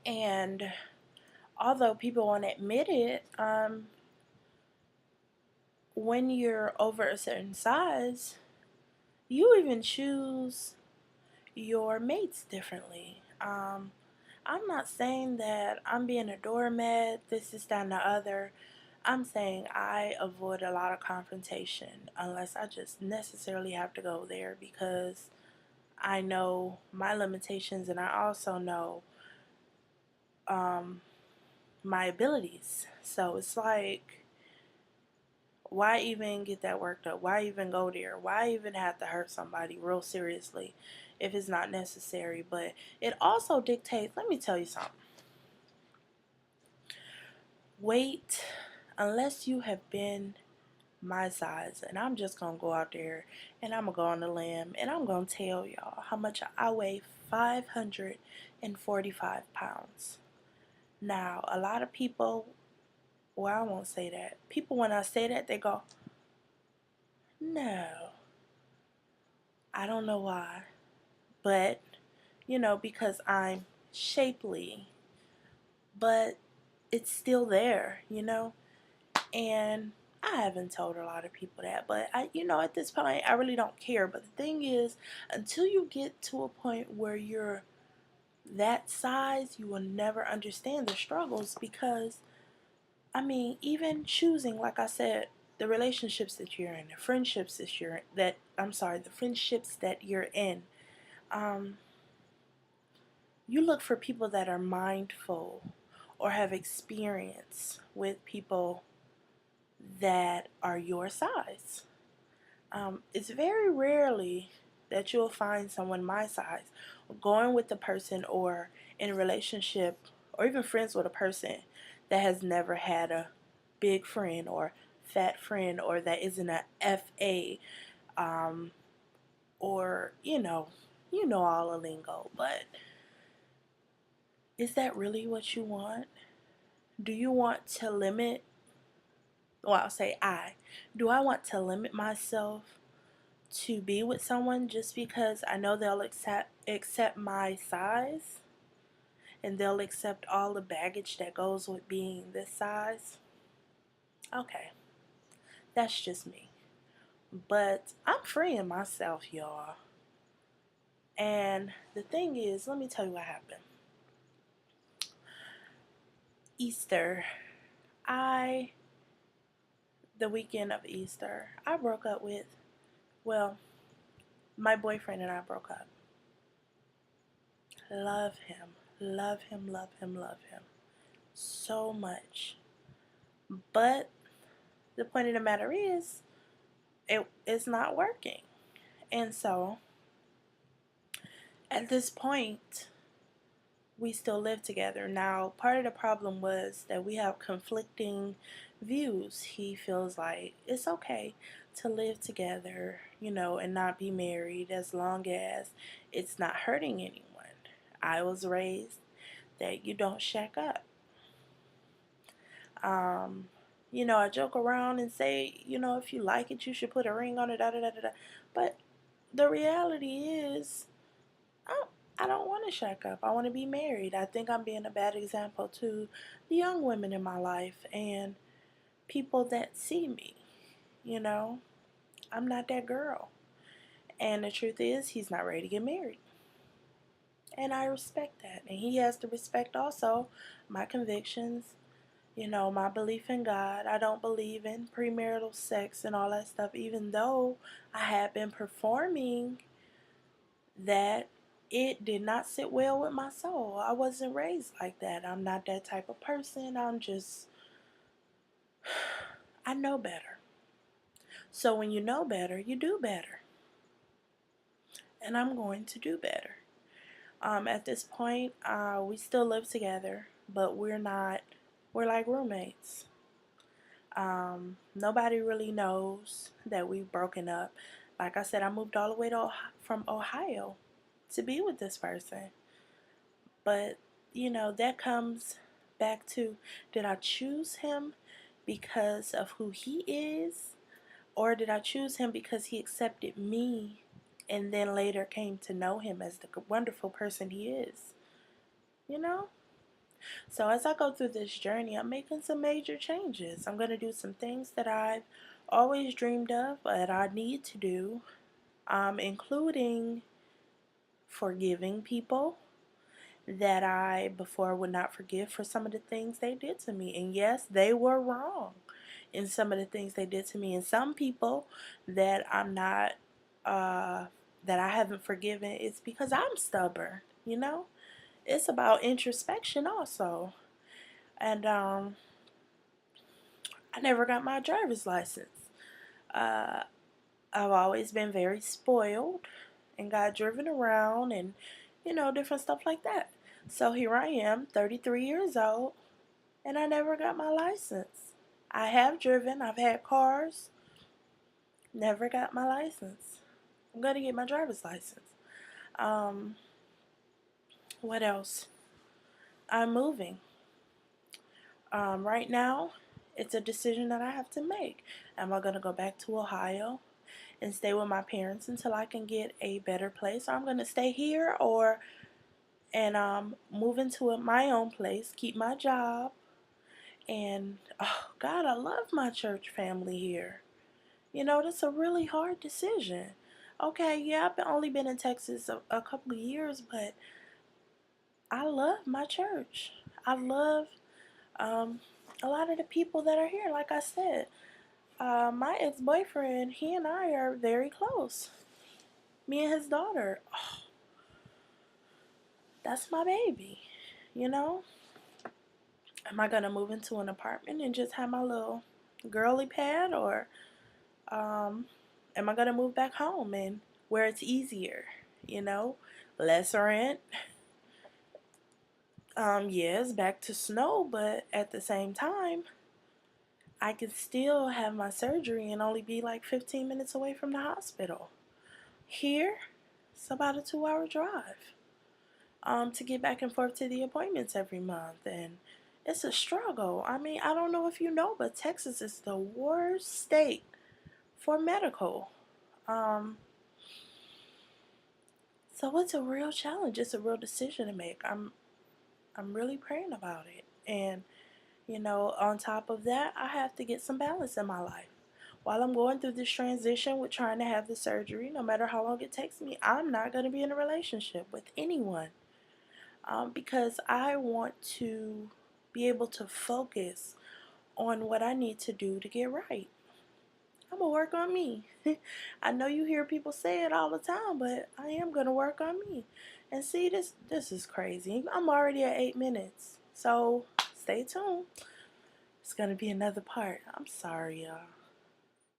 And although people won't admit it, when you're over a certain size, you even choose your mates differently. I'm not saying that I'm being a doormat, this is that and the other. I'm saying I avoid a lot of confrontation unless I just necessarily have to go there because I know my limitations and I also know um, my abilities. So it's like, why even get that worked up? Why even go there? Why even have to hurt somebody real seriously if it's not necessary? But it also dictates, let me tell you something. Wait, unless you have been my size, and I'm just gonna go out there and I'm gonna go on the limb and I'm gonna tell y'all how much I weigh: 545 pounds. Now, a lot of people, well, I won't say that. People, when I say that, they go, no, I don't know why. But, because I'm shapely, but it's still there. And I haven't told a lot of people that, but at this point, I really don't care. But the thing is, until you get to a point where you're that size, you will never understand the struggles because, even choosing, like I said, the relationships that you're in, the friendships the friendships that you're in, um, you look for people that are mindful or have experience with people that are your size. It's very rarely that you'll find someone my size going with the person or in a relationship or even friends with a person that has never had a big friend or fat friend or that isn't a FA, um, or all the lingo. But is that really what you want? Do you want to limit, well, I'll say do I want to limit myself to be with someone just because I know they'll accept my size and they'll accept all the baggage that goes with being this size? Okay, that's just me. But I'm freeing myself, y'all. And the thing is, let me tell you what happened. Easter, I the weekend of Easter, I broke up with, well, my boyfriend and I broke up. Love him, love him, love him, love him so much. But the point of the matter is, it's not working. And so, at this point, we still live together. Now, part of the problem was that we have conflicting views. He feels like it's okay to live together, and not be married as long as it's not hurting anyone. I was raised that you don't shack up. Um, I joke around and say, if you like it, you should put a ring on it, da da da da da. But the reality is, I I don't want to shack up. I want to be married. I think I'm being a bad example to the young women in my life and people that see me. You know, I'm not that girl. And the truth is, he's not ready to get married. And I respect that. And he has to respect also my convictions, my belief in God. I don't believe in premarital sex and all that stuff, even though I have been performing that. It did not sit well with my soul. I wasn't raised like that. I'm not that type of person. I know better. So when you know better, you do better. And I'm going to do better. At this point, we still live together, but we're like roommates. Nobody really knows that we've broken up. Like I said, I moved all the way from Ohio to be with this person. But, that comes back to, did I choose him because of who he is? Or did I choose him because he accepted me and then later came to know him as the wonderful person he is? You know? So as I go through this journey, I'm making some major changes. I'm going to do some things that I've always dreamed of, that I need to do, including forgiving people that I before would not forgive for some of the things they did to me. And yes, they were wrong in some of the things they did to me. And some people that I'm not, that I haven't forgiven, it's because I'm stubborn, you know? It's about introspection also. And I never got my driver's license. Uh, I've always been very spoiled and got driven around and, different stuff like that. So here I am, 33 years old, and I never got my license. I have driven, I've had cars, never got my license. I'm going to get my driver's license. Um, what else? I'm moving. Right now, it's a decision that I have to make. Am I going to go back to Ohio and stay with my parents until I can get a better place? Or I'm going to stay here and move into my own place, keep my job, and oh God, I love my church family here. That's a really hard decision. Okay, yeah, I've only been in Texas a couple of years, but I love my church. I love um, a lot of the people that are here. Like I said, my ex-boyfriend, he and I are very close. Me and his daughter, oh, that's my baby. You know, am I gonna move into an apartment and just have my little girly pad, or um, am I gonna move back home and where it's easier? Less rent. Yes, back to snow, but at the same time, I could still have my surgery and only be like 15 minutes away from the hospital. Here, it's about a 2-hour drive to get back and forth to the appointments every month. And it's a struggle. I mean, I don't know if you know, but Texas is the worst state for medical. Um, so it's a real challenge. It's a real decision to make. I'm really praying about it. And on top of that, I have to get some balance in my life. While I'm going through this transition with trying to have the surgery, no matter how long it takes me, I'm not going to be in a relationship with anyone because I want to be able to focus on what I need to do to get right. I'm going to work on me. I know you hear people say it all the time, but I am going to work on me. And see, this is crazy. I'm already at 8 minutes. So stay tuned. It's going to be another part. I'm sorry, y'all.